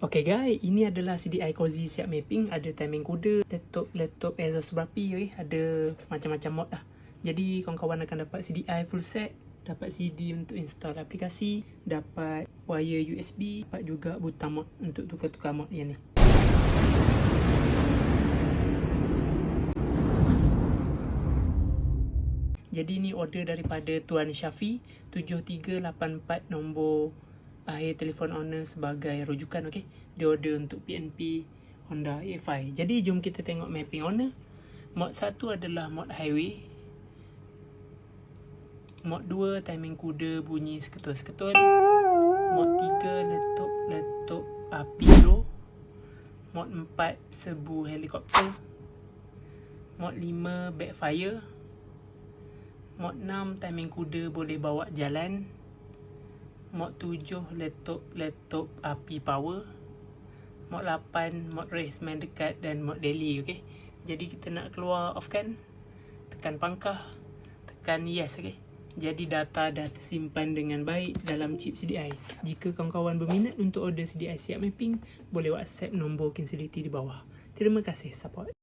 Okay guys, ini adalah CDI Cozy siap mapping. Ada timing kuda, laptop exhaust berapi, okay? Ada macam-macam mod lah. Jadi kawan-kawan akan dapat CDI full set, dapat CD untuk install aplikasi, dapat wire USB, dapat juga butang mod untuk tukar-tukar mod yang ni. Jadi ni order daripada Tuan Syafi, 7384 nombor akhir telefon owner sebagai rujukan, okey. Dia order untuk PNP Honda A5. Jadi jom kita tengok mapping owner. Mod 1 adalah mod highway. Mod 2 timing kuda bunyi seketul-seketul. Mod 3 letup api low. Mod 4 serbu helikopter. Mod 5 backfire. Mod 6 timing kuda boleh bawa jalan. Mod 7 letup api power. Mod 8 mod race main dekat dan mod daily, okey. Jadi kita nak keluar off kan, tekan pangkah, tekan yes, okey. Jadi data dah tersimpan dengan baik dalam chip CDI. Jika kawan-kawan berminat untuk order CDI siap mapping, boleh WhatsApp nombor Kinsility di bawah. Terima kasih support.